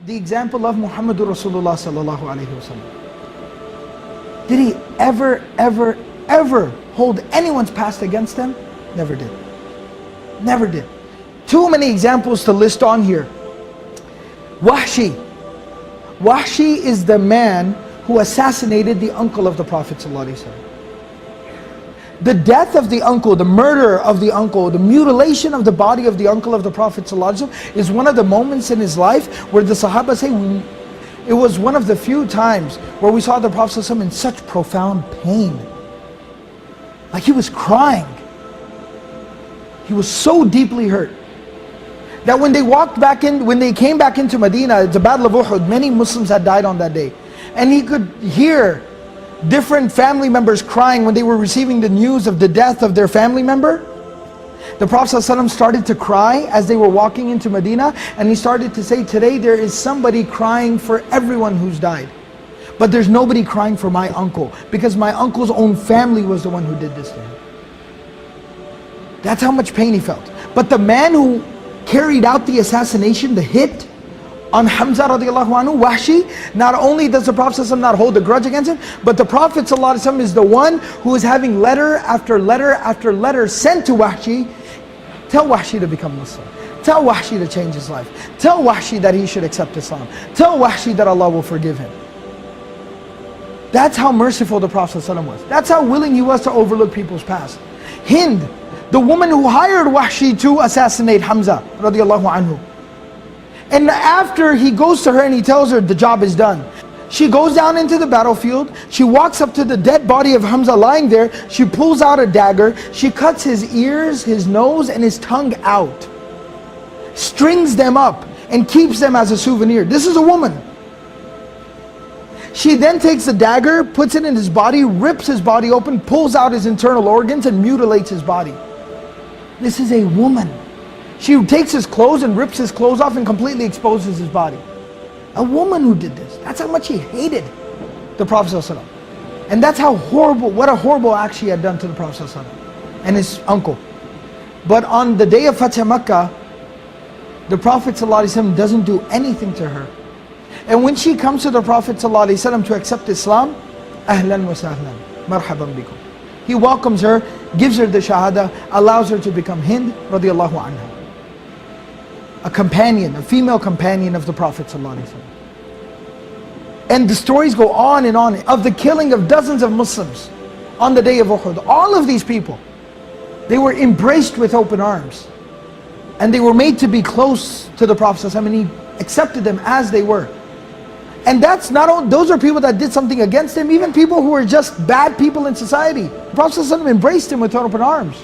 the example of Muhammadur Rasulullah sallallahu alayhi wasallam. Did he ever hold anyone's past against them? Never did. Never did. Too many examples to list on here. Wahshi. Wahshi is the man who assassinated the uncle of the Prophet ﷺ. The death of the uncle, the murder of the uncle, the mutilation of the body of the uncle of the Prophet ﷺ is one of the moments in his life where the Sahaba say, it was one of the few times where we saw the Prophet ﷺ in such profound pain. Like he was crying. He was so deeply hurt that when they came back into Medina, the Battle of Uhud, many Muslims had died on that day. And he could hear different family members crying when they were receiving the news of the death of their family member. The Prophet ﷺ started to cry as they were walking into Medina, and he started to say, today there is somebody crying for everyone who's died, but there's nobody crying for my uncle, because my uncle's own family was the one who did this to him. That's how much pain he felt. But the man who carried out the assassination, the hit on Hamza radiallahu anhu, Wahshi, not only does the Prophet ﷺ not hold a grudge against him, but the Prophet ﷺ is the one who is having letter after letter after letter sent to Wahshi. Tell Wahshi to become Muslim. Tell Wahshi to change his life. Tell Wahshi that he should accept Islam. Tell Wahshi that Allah will forgive him. That's how merciful the Prophet ﷺ was. That's how willing he was to overlook people's past. Hind, the woman who hired Wahshi to assassinate Hamza radiallahu anhu. And after he goes to her and he tells her the job is done, she goes down into the battlefield, she walks up to the dead body of Hamza lying there, she pulls out a dagger, she cuts his ears, his nose and his tongue out, strings them up and keeps them as a souvenir. This is a woman. She then takes the dagger, puts it in his body, rips his body open, pulls out his internal organs and mutilates his body. This is a woman. She takes his clothes and rips his clothes off and completely exposes his body. A woman who did this. That's how much he hated the Prophet ﷺ. And that's how horrible, what a horrible act she had done to the Prophet ﷺ and his uncle. But on the day of Fatih Makkah, the Prophet ﷺ doesn't do anything to her. And when she comes to the Prophet ﷺ to accept Islam, ahlan wa sahlan, marhaban bikum. He welcomes her, gives her the shahada, allows her to become Hind radiallahu anha. A companion, a female companion of the Prophet ﷺ. And the stories go on and on of the killing of dozens of Muslims on the day of Uhud. All of these people, they were embraced with open arms. And they were made to be close to the Prophet ﷺ, and he accepted them as they were. And that's not only, those are people that did something against him, even people who were just bad people in society. The Prophet ﷺ embraced him with open arms.